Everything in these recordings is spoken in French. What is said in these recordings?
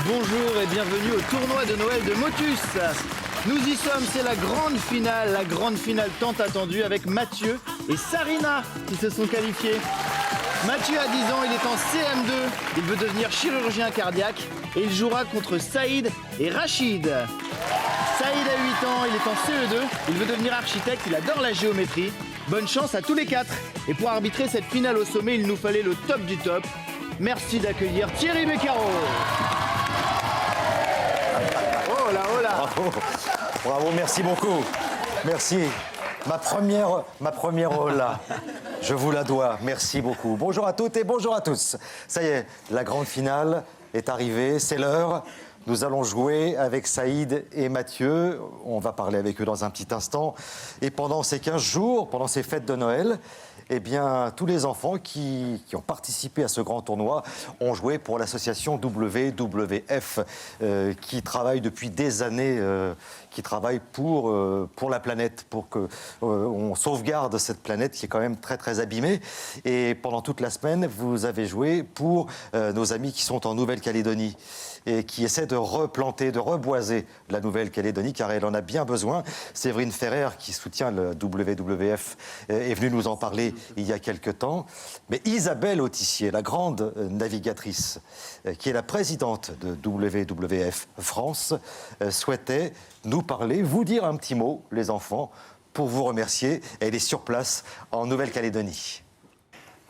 Bonjour et bienvenue au tournoi de Noël de Motus. Nous y sommes, c'est la grande finale tant attendue avec Mathieu et Sarina qui se sont qualifiés. Mathieu a 10 ans, il est en CM2, il veut devenir chirurgien cardiaque et il jouera contre Saïd et Rachid. Saïd a 8 ans, il est en CE2, il veut devenir architecte, il adore la géométrie. Bonne chance à tous les 4. Et pour arbitrer cette finale au sommet, il nous fallait le top du top. Merci d'accueillir Thierry Beccaro. Bravo, merci beaucoup. Merci. Ma première hola. Je vous la dois. Merci beaucoup. Bonjour à toutes et bonjour à tous. Ça y est, la grande finale est arrivée. C'est l'heure. Nous allons jouer avec Saïd et Mathieu. On va parler avec eux dans un petit instant. Et pendant ces 15 jours, pendant ces fêtes de Noël, eh bien, tous les enfants qui ont participé à ce grand tournoi ont joué pour l'association WWF, qui travaille depuis des années, qui travaille pour la planète, pour qu'on sauvegarde cette planète qui est quand même très, très abîmée. Et pendant toute la semaine, vous avez joué pour nos amis qui sont en Nouvelle-Calédonie et qui essaie de replanter, de reboiser la Nouvelle-Calédonie, car elle en a bien besoin. Séverine Ferrer, qui soutient le WWF, est venue nous en parler il y a quelque temps. Mais Isabelle Autissier, la grande navigatrice, qui est la présidente de WWF France, souhaitait nous parler, vous dire un petit mot, les enfants, pour vous remercier. Elle est sur place en Nouvelle-Calédonie.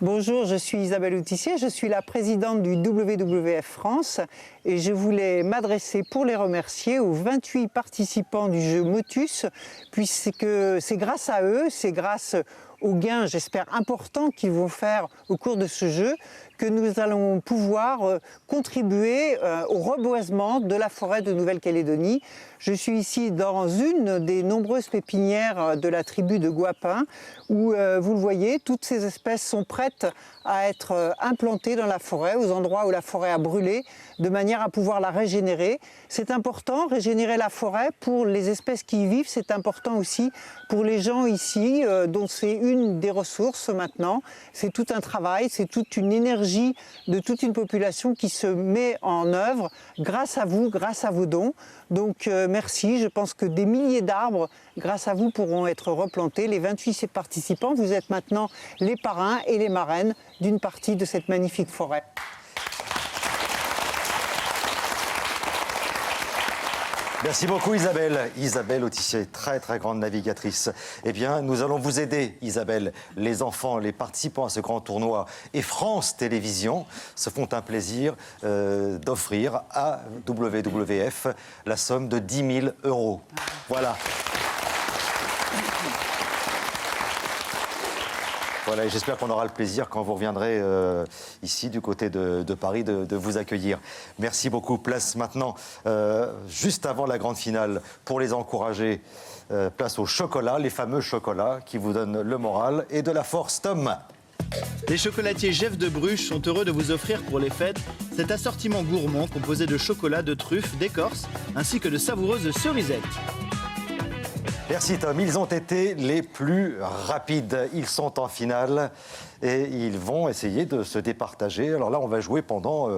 Bonjour, je suis Isabelle Autissier, je suis la présidente du WWF France et je voulais m'adresser pour les remercier aux 28 participants du jeu Motus, puisque c'est grâce à eux, c'est grâce aux gains, j'espère, importants qu'ils vont faire au cours de ce jeu, que nous allons pouvoir contribuer au reboisement de la forêt de Nouvelle-Calédonie. Je suis ici dans une des nombreuses pépinières de la tribu de Guapin, où, vous le voyez, toutes ces espèces sont prêtes à être implantées dans la forêt, aux endroits où la forêt a brûlé, de manière à pouvoir la régénérer. C'est important, régénérer la forêt pour les espèces qui y vivent, c'est important aussi pour les gens ici, dont c'est une des ressources maintenant. C'est tout un travail, c'est toute une énergie de toute une population qui se met en œuvre grâce à vous, grâce à vos dons. Donc merci, je pense que des milliers d'arbres, grâce à vous, pourront être replantés. Les 28 participants, vous êtes maintenant les parrains et les marraines d'une partie de cette magnifique forêt. Merci beaucoup Isabelle. Isabelle Autissier, très très grande navigatrice. Eh bien, nous allons vous aider, Isabelle. Les enfants, les participants à ce grand tournoi et France Télévisions se font un plaisir d'offrir à WWF la somme de 10 000 €. Voilà. Voilà, et j'espère qu'on aura le plaisir, quand vous reviendrez ici, du côté de Paris, de vous accueillir. Merci beaucoup. Place maintenant, juste avant la grande finale, pour les encourager, place au chocolat, les fameux chocolats qui vous donnent le moral et de la force. Tom. Les chocolatiers Jeff de Bruges sont heureux de vous offrir pour les fêtes cet assortiment gourmand composé de chocolat, de truffes, d'écorce, ainsi que de savoureuses cerisettes. Merci Tom, ils ont été les plus rapides, ils sont en finale et ils vont essayer de se départager. Alors là, on va jouer pendant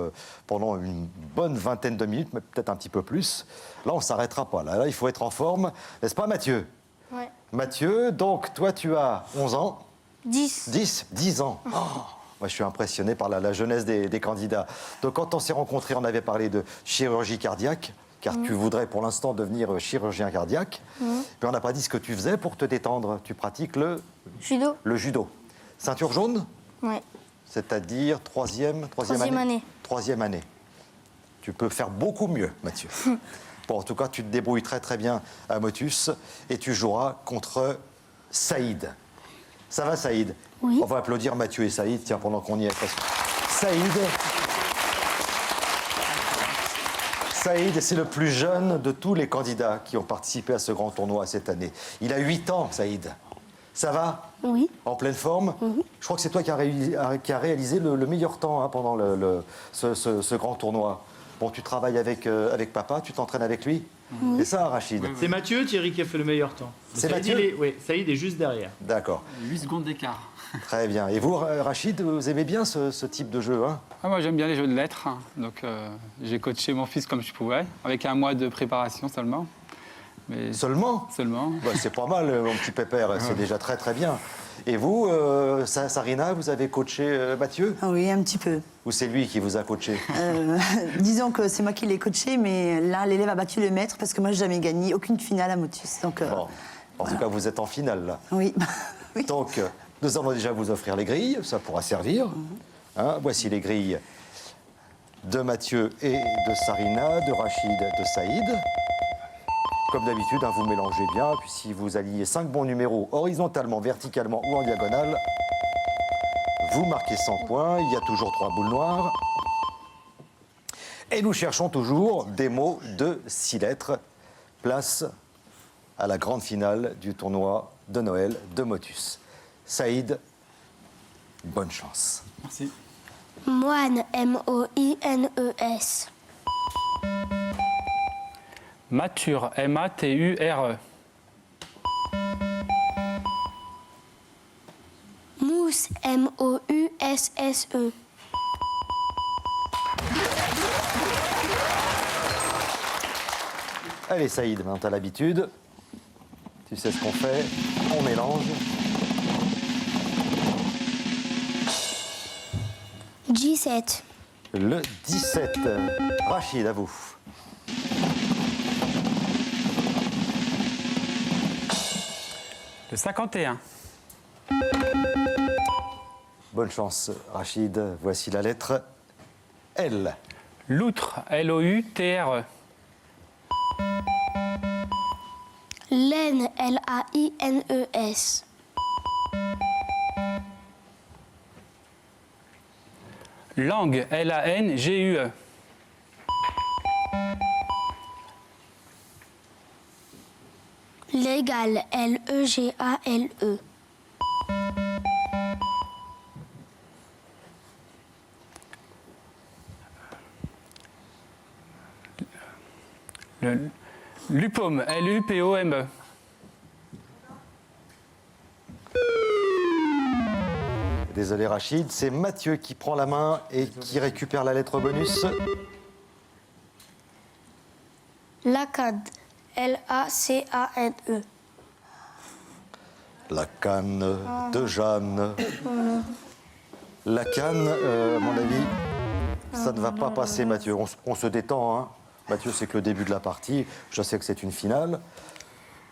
une bonne vingtaine de minutes, mais peut-être un petit peu plus. Là, on ne s'arrêtera pas, là, il faut être en forme, n'est-ce pas Mathieu? Ouais. Mathieu, donc toi tu as 11 ans? 10. 10 ans. Oh, moi je suis impressionné par la jeunesse des candidats. Donc quand on s'est rencontrés, on avait parlé de chirurgie cardiaque, car tu voudrais pour l'instant devenir chirurgien cardiaque. Puis on n'a pas dit ce que tu faisais pour te détendre. Tu pratiques le Judo. Le judo. Ceinture jaune? Ouais. C'est-à-dire troisième année. Troisième année. Tu peux faire beaucoup mieux, Mathieu. Bon, en tout cas, tu te débrouilles très très bien à Motus et tu joueras contre Saïd. Ça va, Saïd? Oui. On va applaudir Mathieu et Saïd, tiens, pendant qu'on y est. Saïd, c'est le plus jeune de tous les candidats qui ont participé à ce grand tournoi cette année. Il a 8 ans, Saïd. Ça va? Oui. En pleine forme? Je crois que c'est toi qui as réalisé le meilleur temps hein, pendant ce grand tournoi. Bon, tu travailles avec papa, tu t'entraînes avec lui? C'est ça, Rachid? C'est Mathieu, Thierry, qui a fait le meilleur temps. C'est Saïd, Mathieu? Oui, Saïd est juste derrière. D'accord. 8 secondes d'écart. Très bien. Et vous, Rachid, vous aimez bien ce type de jeu hein? Ah, moi, j'aime bien les jeux de lettres. Donc, j'ai coaché mon fils comme je pouvais, avec 1 mois de préparation seulement. Mais Seulement? seulement. Bah, c'est pas mal, mon petit pépère. C'est déjà très, très bien. Et vous, Sarina, vous avez coaché Mathieu? Ah oui, un petit peu. Ou c'est lui qui vous a coaché? Disons que c'est moi qui l'ai coaché, mais là, l'élève a battu le maître parce que moi, j'ai jamais gagné aucune finale à Motus. Donc, Bon. En tout cas, vous êtes en finale, là. oui. Oui. Donc, nous allons déjà vous offrir les grilles. Ça pourra servir. Hein, voici les grilles de Mathieu et de Sarina, de Rachid, de Saïd. Comme d'habitude, hein, vous mélangez bien. Puis si vous alliez 5 bons numéros horizontalement, verticalement ou en diagonale, vous marquez 100 points. Il y a toujours 3 boules noires. Et nous cherchons toujours des mots de 6 lettres. Place à la grande finale du tournoi de Noël de Motus. Saïd, bonne chance. Merci. Moine, M-O-I-N-E-S. Mature, M-A-T-U-R-E. Mousse, M-O-U-S-S-E. Allez Saïd, maintenant t'as l'habitude. Tu sais ce qu'on fait, on mélange. G7. Le 17. Rachid, à vous. Le 51. Bonne chance, Rachid. Voici la lettre L. Loutre, L-O-U-T-R-E. Laine, L-A-I-N-E-S. Langue, L-A-N-G-U-E. Légal, L-E-G-A-L-E. Le Lupome, L-U-P-O-M-E. Désolé Rachid, c'est Mathieu qui prend la main et qui récupère la lettre bonus. Lacade, L-A-C-A-N-E. La canne de Jeanne. La canne, à mon avis, ça ne va pas passer Mathieu. On se détend, hein. Mathieu, c'est que le début de la partie. Je sais que c'est une finale.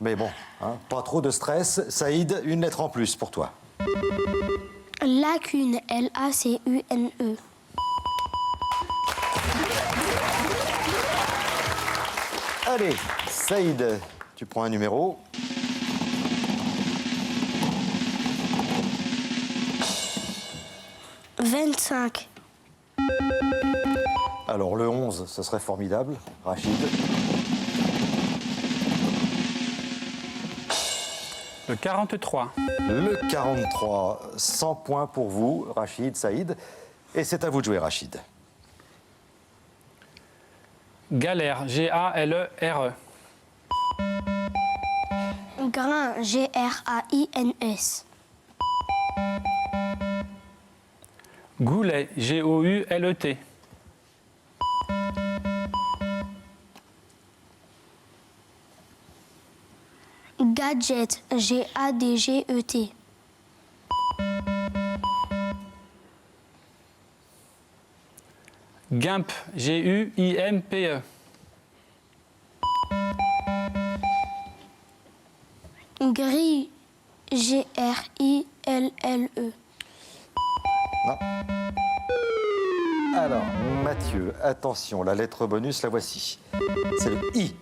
Mais bon, hein, pas trop de stress. Saïd, une lettre en plus pour toi. Lacune, L-A-C-U-N-E. Allez, Saïd, tu prends un numéro. « 25. Alors le 11, ce serait formidable. Rachid. Le 43. Le 43, 100 points pour vous, Rachid, Saïd. Et c'est à vous de jouer, Rachid. Galère, G-A-L-E-R-E. Grain, G-R-A-I-N-S. Goulet, G-O-U-L-E-T. Gadget, G-A-D-G-E-T. Gimp, G-U-I-M-P-E. Grille, G-R-I-L-L-E. Non. Alors, Mathieu, attention, la lettre bonus, la voici. C'est le I.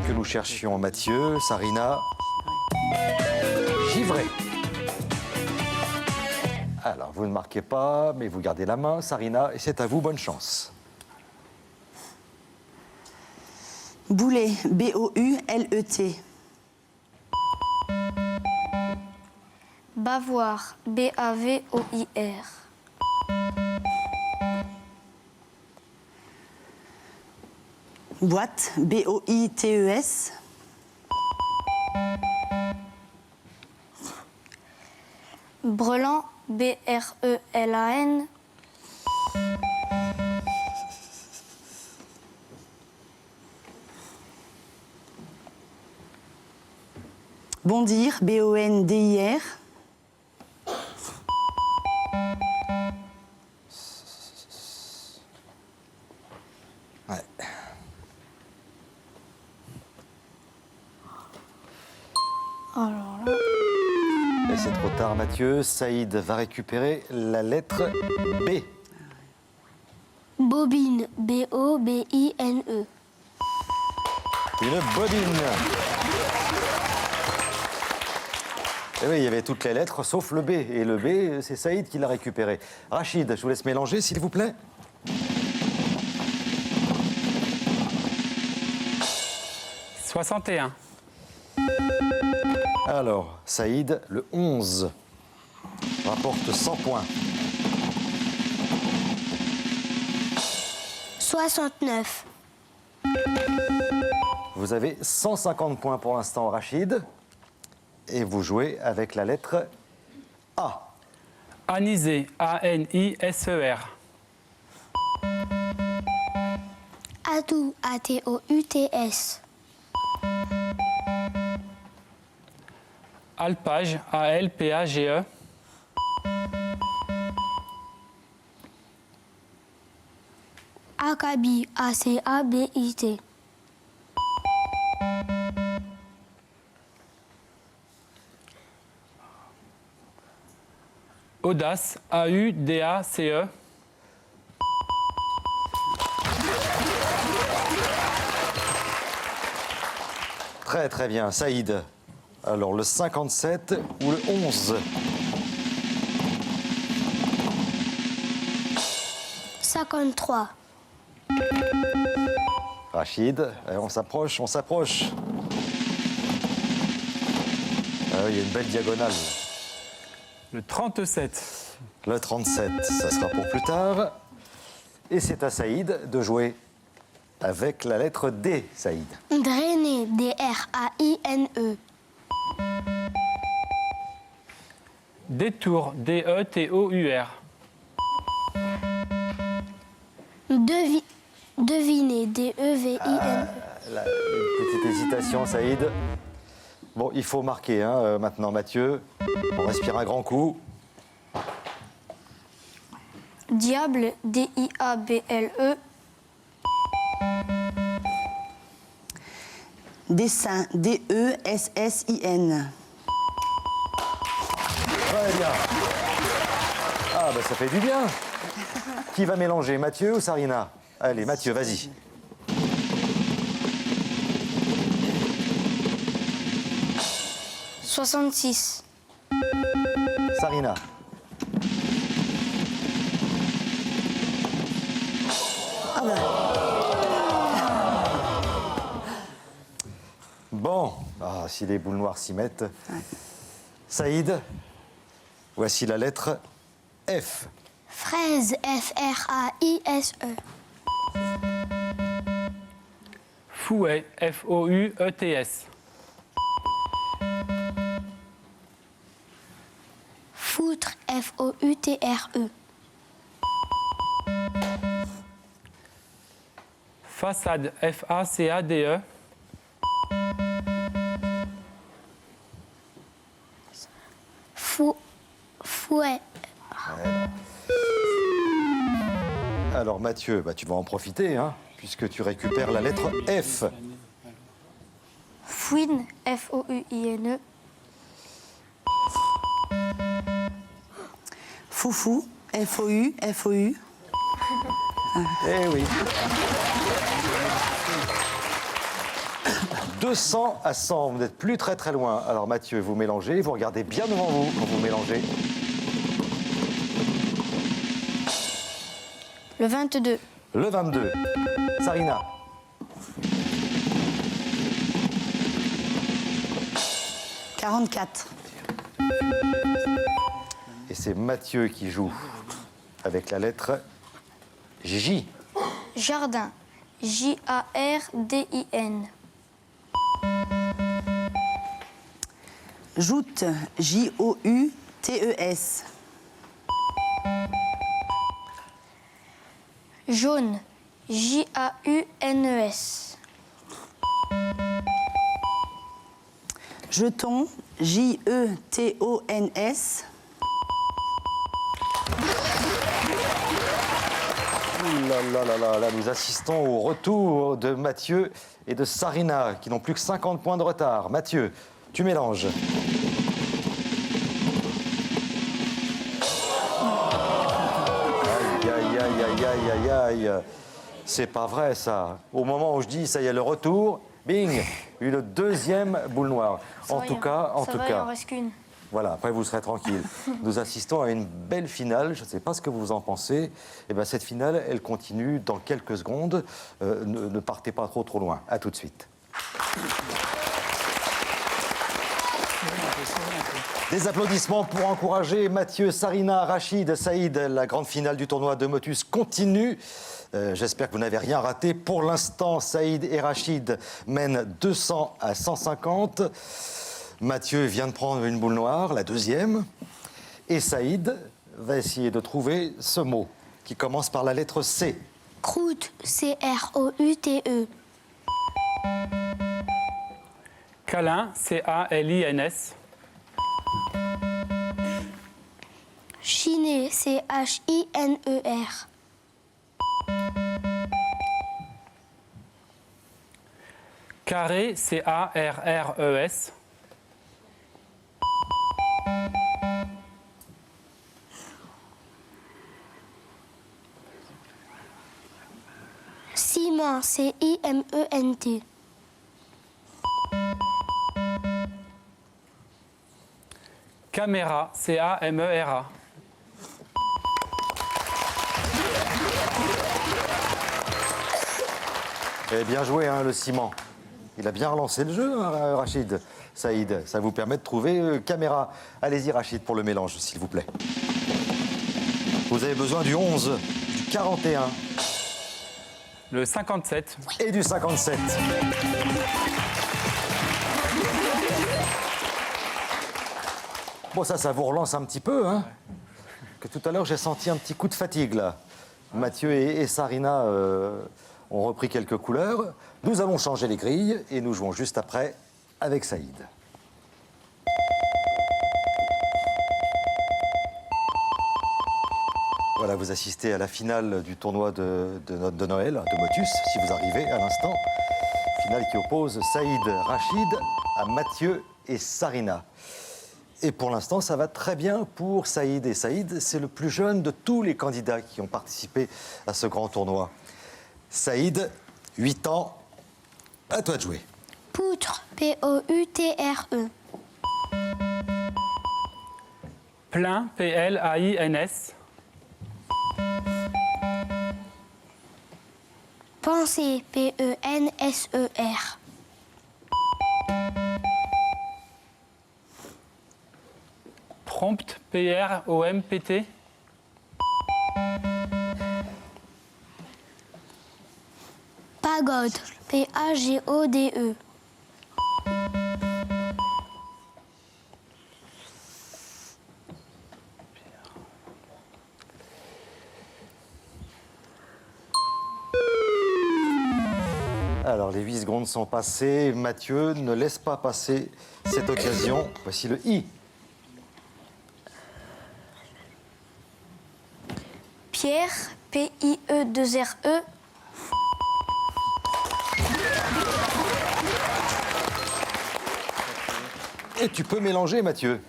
que nous cherchions Mathieu, Sarina. Givré. Alors, vous ne marquez pas, mais vous gardez la main, Sarina, et c'est à vous, bonne chance. Boulet, B-O-U-L-E-T. Bavoir, B-A-V-O-I-R. Boîte, B-O-I-T-E-S. Brelan, B-R-E-L-A-N. Bondir, B-O-N-D-I-R. Ouais. Et c'est trop tard, Mathieu. Saïd va récupérer la lettre B. Bobine, B-O-B-I-N-E. Une bobine. Et oui, il y avait toutes les lettres sauf le B. Et le B, c'est Saïd qui l'a récupéré. Rachid, je vous laisse mélanger, s'il vous plaît. « 61. Alors, Saïd, le 11 rapporte 100 points. 69. Vous avez 150 points pour l'instant, Rachid. Et vous jouez avec la lettre A. Anisé, A-N-I-S-E-R. Atout, A-T-O-U-T-S. Alpage, A-L-P-A-G-E. Acabit, A-C-A-B-I-T. Audace, A-U-D-A-C-E. Très très bien, Saïd. Alors le 57 ou le 11? 53. Rachid, on s'approche, on s'approche. Ah oui, il y a une belle diagonale. Le 37. Le 37, ça sera pour plus tard. Et c'est à Saïd de jouer avec la lettre D, Saïd. Drainer, D-R-A-I-N-E. Détour, D-E-T-O-U-R. Deviner, D-E-V-I-N-E. Une petite hésitation, Saïd. Bon, il faut marquer maintenant, Mathieu. On respire un grand coup. Diable, D-I-A-B-L-E. Dessin, D-E-S-S-I-N. Très bien. Ah, bah ça fait du bien. Qui va mélanger, Mathieu ou Sarina? Allez, Mathieu, vas-y. « 66. Sarina. Bon, si les boules noires s'y mettent. Saïd, voici la lettre F. Fraise, F-R-A-I-S-E. Fouet, F-O-U-E-T-S. Foutre, F-O-U-T-R-E. Façade, F-A-C-A-D-E. Fouet. Alors Mathieu, tu vas en profiter, puisque tu récupères la lettre F. Fouine, F-O-U-I-N-E. Foufou, F-O-U, F-O-U. Eh oui. 200 à 100, vous n'êtes plus très très loin. Alors Mathieu, vous mélangez, vous regardez bien devant vous quand vous mélangez. Le 22. Le 22. Sarina. « 44. Et c'est Mathieu qui joue avec la lettre J. Jardin. Jardin. Joute. Joutes. Jaune. Jaunes. Jeton. Jetons. Là, nous assistons au retour de Mathieu et de Sarina, qui n'ont plus que 50 points de retard. Mathieu, tu mélanges. Aïe. C'est pas vrai, ça. Au moment où je dis, ça y est, le retour, bing, une deuxième boule noire. En tout cas, il en reste qu'une. voilà, après vous serez tranquille. Nous assistons à une belle finale, je ne sais pas ce que vous en pensez. Eh bien, cette finale, elle continue dans quelques secondes. Ne partez pas trop loin. À tout de suite. Des applaudissements pour encourager Mathieu, Sarina, Rachid, Saïd. La grande finale du tournoi de Motus continue. J'espère que vous n'avez rien raté. Pour l'instant, Saïd et Rachid mènent 200 à 150. Mathieu vient de prendre une boule noire, la deuxième. Et Saïd va essayer de trouver ce mot qui commence par la lettre C. Croûte. Croute. Câlin, Calins. Chiner. Chiner. Carré, Carrres. Ciment. Ciment. Caméra, Camera. Eh bien joué, hein, le ciment. Il a bien relancé le jeu, hein, Rachid. Saïd, ça vous permet de trouver caméra. Allez-y, Rachid, pour le mélange, s'il vous plaît. Vous avez besoin du 11, du 41 Le 57. et du 57. Bon, ça vous relance un petit peu, hein. Que tout à l'heure, j'ai senti un petit coup de fatigue, là. Mathieu et Sarina ont repris quelques couleurs. Nous allons changer les grilles et nous jouons juste après avec Saïd. Voilà, vous assistez à la finale du tournoi de Noël, de Motus, si vous arrivez à l'instant. Finale qui oppose Saïd Rachid à Mathieu et Sarina. Et pour l'instant, ça va très bien pour Saïd. Et Saïd, c'est le plus jeune de tous les candidats qui ont participé à ce grand tournoi. Saïd, 8 ans, à toi de jouer. Poutre. Poutre. Plein, Plains. Penser. Penser. Prompt, Prompt. Pagode. Pagode. Alors, les 8 secondes sont passées. Mathieu ne laisse pas passer cette occasion. Voici le I. Pierre. P-I-E-2-R-E. Et tu peux mélanger, Mathieu.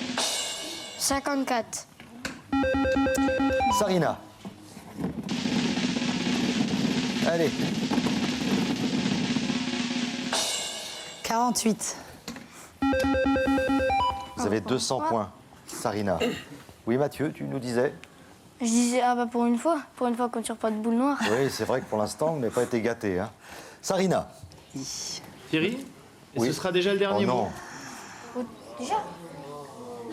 « 54. Sarina. Allez. 48. Vous avez 200 points, Sarina. Oui, Mathieu, tu nous disais? Je disais, ah bah pour une fois qu'on tire pas de boule noire. Oui, c'est vrai que pour l'instant, on n'a pas été gâtés. Hein. Sarina. Thierry, et Oui. ce sera déjà le dernier Oh non. mot. Déjà?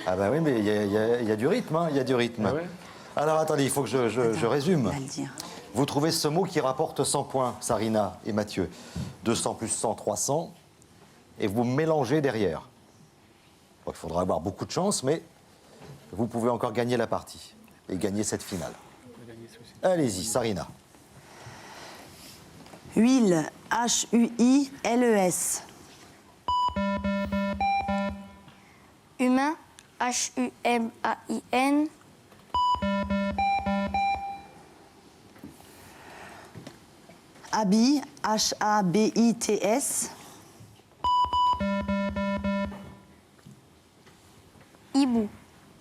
Ah bah oui, mais il y a du rythme, hein, il y a du rythme. Ah ouais. Alors attendez, il faut que je résume. On va le dire. Vous trouvez ce mot qui rapporte 100 points, Sarina et Mathieu. 200 plus 100, 300. Et vous mélangez derrière. Bon, il faudra avoir beaucoup de chance, mais vous pouvez encore gagner la partie et gagner cette finale. Allez-y, Sarina. Huile, H-U-I-L-E-S. Humain, H-U-M-A-I-N. Habit, H-A-B-I-T-S. Hibou,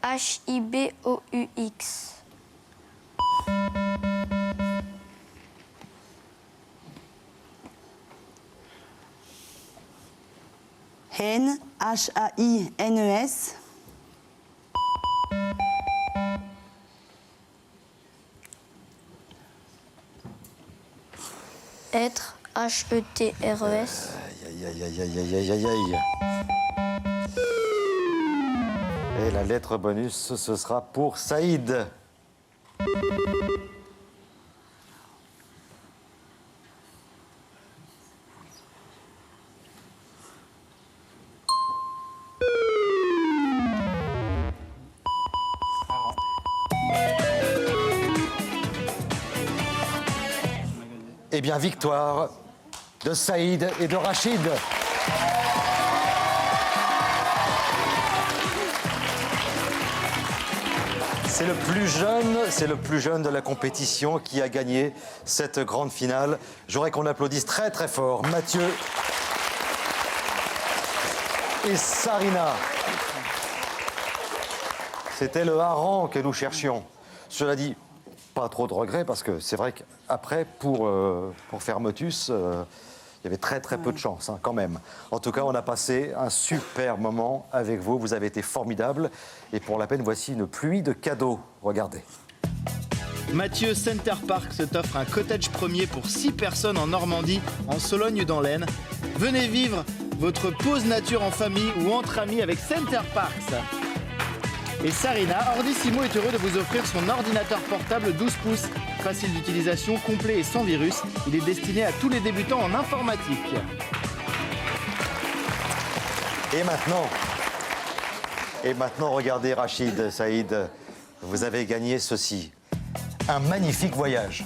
H-I-B-O-U-X. Haine, H-A-I-N-E-S. Être, H-E-T-R-E-S. Aïe, aïe, aïe, aïe, aïe, aïe, aïe, aïe. Et la lettre bonus, ce sera pour Saïd. Eh bien, victoire de Saïd et de Rachid. C'est le plus jeune de la compétition qui a gagné cette grande finale. J'aurais qu'on applaudisse très très fort Mathieu et Sarina. C'était le hareng que nous cherchions. Cela dit, pas trop de regrets parce que c'est vrai qu'après, pour faire Motus, il y avait très très peu de chance hein, quand même. En tout cas, on a passé un super moment avec vous. Vous avez été formidables. Et pour la peine, voici une pluie de cadeaux. Regardez. Mathieu Center Park se t'offre un cottage premier pour 6 personnes en Normandie, en Sologne dans l'Aisne. Venez vivre votre pause nature en famille ou entre amis avec Center Parks. Et Sarina, Ordissimo est heureux de vous offrir son ordinateur portable 12 pouces. Facile d'utilisation, complet et sans virus. Il est destiné à tous les débutants en informatique. Et maintenant, regardez Rachid, Saïd, vous avez gagné ceci. Un magnifique voyage.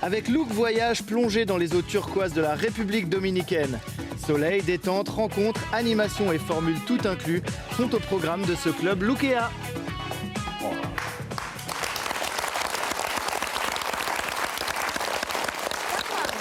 Avec Look Voyage plongé dans les eaux turquoises de la République dominicaine. Soleil, détente, rencontres, animation et formules tout inclus sont au programme de ce club Lookea.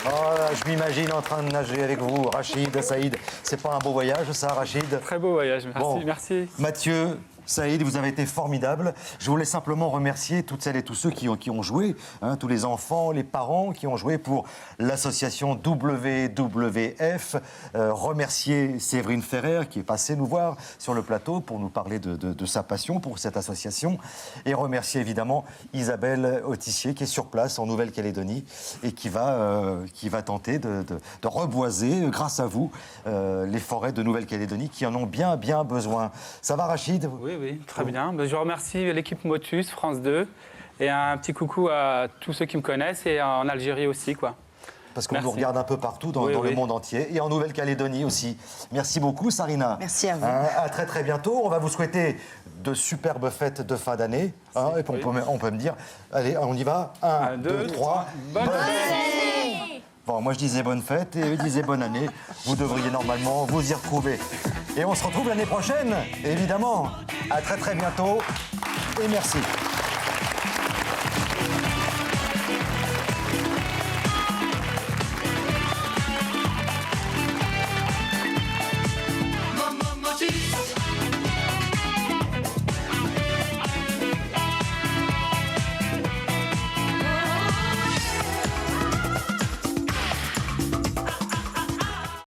Oh là, je m'imagine en train de nager avec vous, Rachid, Saïd. C'est pas un beau voyage, ça, Rachid? Très beau voyage, merci, Bon. merci. Mathieu, Saïd, vous avez été formidables. Je voulais simplement remercier toutes celles et tous ceux qui ont joué, hein, tous les enfants, les parents qui ont joué pour l'association WWF. Remercier Séverine Ferrer qui est passée nous voir sur le plateau pour nous parler de sa passion pour cette association. Et remercier évidemment Isabelle Autissier qui est sur place en Nouvelle-Calédonie et qui va tenter de reboiser, grâce à vous, les forêts de Nouvelle-Calédonie qui en ont bien besoin. Ça va, Rachid? Oui, très bien. Je remercie l'équipe Motus, France 2, et un petit coucou à tous ceux qui me connaissent, et en Algérie aussi, quoi. Parce qu'on Merci. nous regarde un peu partout dans Oui, le oui. monde entier, et en Nouvelle-Calédonie aussi. Merci beaucoup, Sarina. Merci à vous. À très très bientôt. On va vous souhaiter de superbes fêtes de fin d'année. Hein, et puis on peut me dire, allez, on y va. 1, 2, 3. Bonne fête. Bon, moi je disais bonne fête et eux disaient bonne année. Vous devriez normalement vous y retrouver. Et on se retrouve l'année prochaine, évidemment. À très très bientôt et merci.